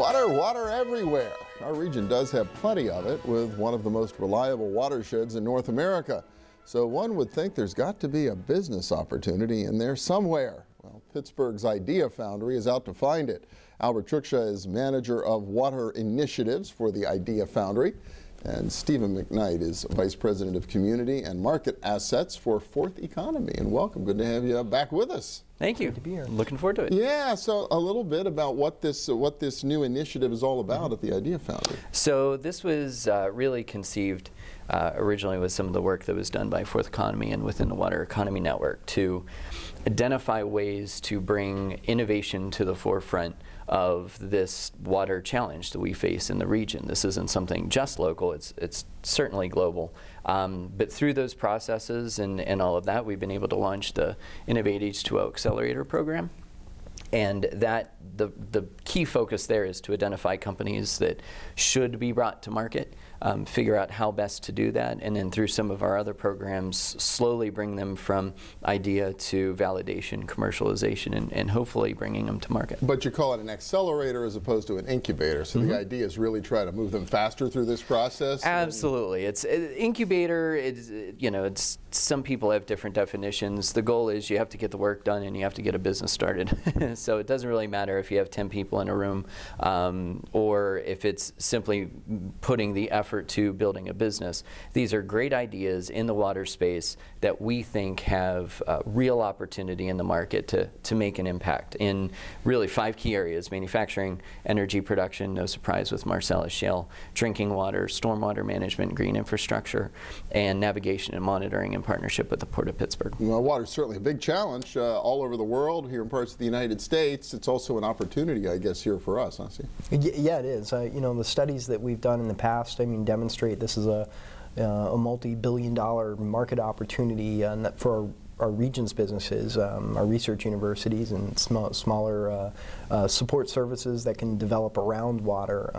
Water, water everywhere. Our region does have plenty of it, with one of the most reliable watersheds in North America. So one would think there's got to be a business opportunity in there somewhere. Well, Pittsburgh's Idea Foundry is out to find it. Albert Ciuksza is manager of water initiatives for the Idea Foundry, and Stephen McKnight is Vice President of Community and Market Assets for Fourth Economy. And welcome, good to have you back with us. Thank you. Good to be here. Looking forward to it. Yeah, so a little bit about what this new initiative is all about at the Idea Foundry. So this was really conceived originally with some of the work that was done by Fourth Economy and within the Water Economy Network to identify ways to bring innovation to the forefront of this water challenge that we face in the region. This isn't something just local, it's certainly global. But through those processes and all of that, we've been able to launch the Innovate H20 Accelerator program. And that the key focus there is to identify companies that should be brought to market, figure out how best to do that, and then through some of our other programs, slowly bring them from idea to validation, commercialization, and hopefully bringing them to market. But you call it an accelerator as opposed to an incubator, so the idea is really try to move them faster through this process? Absolutely. It's incubator, it's some people have different definitions. The goal is you have to get the work done and you have to get a business started. So it doesn't really matter if you have 10 people in a room or if it's simply putting the effort to building a business. These are great ideas in the water space that we think have real opportunity in the market to make an impact in really 5 key areas: manufacturing, energy production, no surprise with Marcellus Shale, drinking water, stormwater management, green infrastructure, and navigation and monitoring in partnership with the Port of Pittsburgh. Well, water is certainly a big challenge all over the world, here in parts of the United States. It's also an opportunity, I guess, here for us, huh, Steve? Yeah, it is. The studies that we've done in the past, demonstrate this is a multi-billion-dollar market opportunity for our region's businesses, our research universities, and smaller support services that can develop around water.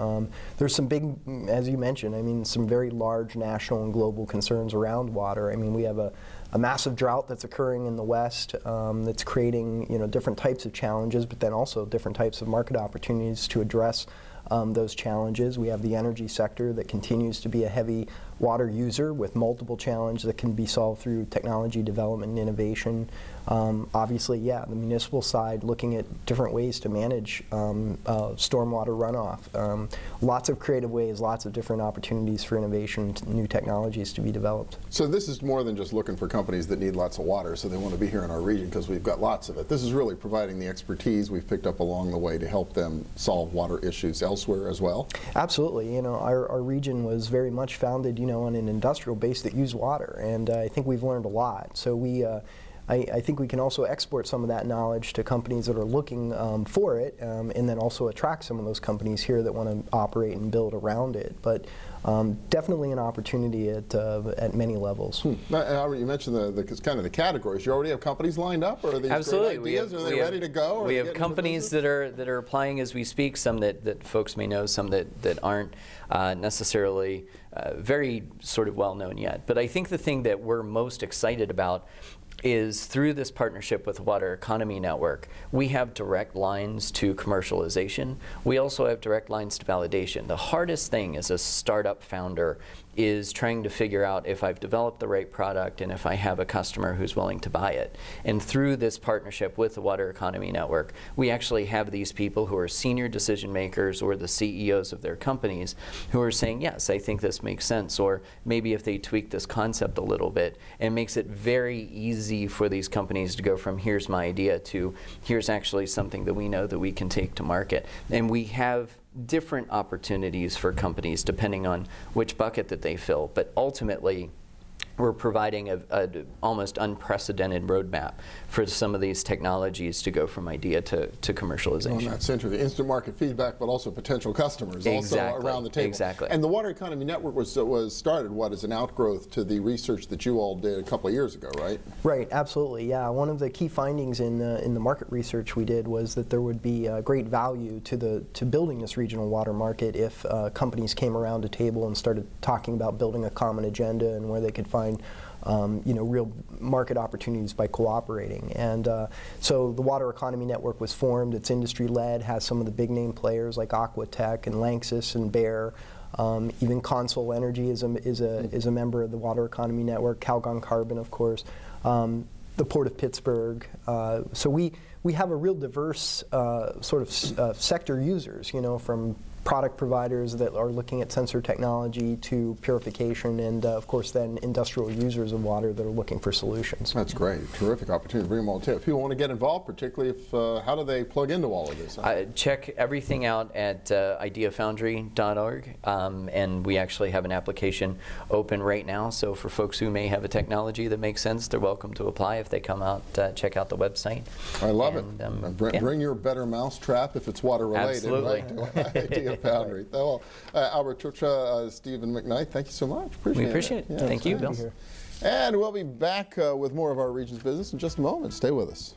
There's some big, as you mentioned, some very large national and global concerns around water. We have a massive drought that's occurring in the West that's creating different types of challenges, but then also different types of market opportunities to address those challenges. We have the energy sector that continues to be a heavy water user with multiple challenges that can be solved through technology development and innovation. Obviously, the municipal side, looking at different ways to manage stormwater runoff. Lots of creative ways, lots of different opportunities for innovation, new technologies to be developed. So this is more than just looking for companies that need lots of water, so they want to be here in our region because we've got lots of it. This is really providing the expertise we've picked up along the way to help them solve water issues elsewhere as well. Absolutely. Our region was very much founded, on an industrial base that used water, and I think we've learned a lot. So I think we can also export some of that knowledge to companies that are looking for it, and then also attract some of those companies here that want to operate and build around it. But definitely an opportunity at many levels. Albert, you mentioned the categories. You already have companies lined up, or are these Absolutely. great ideas? Are they ready to go? We have companies that are applying as we speak. Some that folks may know, some that aren't necessarily very sort of well known yet. But I think the thing that we're most excited about is through this partnership with the Water Economy Network, we have direct lines to commercialization. We also have direct lines to validation. The hardest thing as a startup founder is trying to figure out if I've developed the right product and if I have a customer who's willing to buy it. And through this partnership with the Water Economy Network, we actually have these people who are senior decision makers or the CEOs of their companies who are saying, yes, I think this makes sense, or maybe if they tweak this concept a little bit, it makes it very easy for these companies to go from here's my idea to here's actually something that we know that we can take to market. And we have different opportunities for companies depending on which bucket that they fill, but ultimately we're providing a almost unprecedented roadmap for some of these technologies to go from idea to commercialization. Well, that's interesting. Instant market feedback, but also potential customers also around the table. Exactly. And the Water Economy Network was started, as an outgrowth to the research that you all did a couple of years ago, right? Right, absolutely, yeah. One of the key findings in the market research we did was that there would be great value to building this regional water market if companies came around a table and started talking about building a common agenda and where they could find real market opportunities by cooperating. And so the Water Economy Network was formed. It's industry-led, has some of the big name players like Aquatech and Lanxess and Bayer. Even Consol Energy is a member of the Water Economy Network. Calgon Carbon, of course. The Port of Pittsburgh. So we have a real diverse sort of sector users, from product providers that are looking at sensor technology to purification, and of course then industrial users of water that are looking for solutions. That's great. Terrific opportunity to bring them all together. If people want to get involved, particularly if, how do they plug into all of this? Check everything out at ideafoundry.org, and we actually have an application open right now, so for folks who may have a technology that makes sense, they're welcome to apply if they come out, check out the website. I love it. Bring your better mousetrap if it's water related. Absolutely. Right? Foundry. Well, Albert, Ciuksza, Stephen McKnight, thank you so much. We appreciate it. Yeah, thank you, Bill. And we'll be back with more of our Regions Business in just a moment. Stay with us.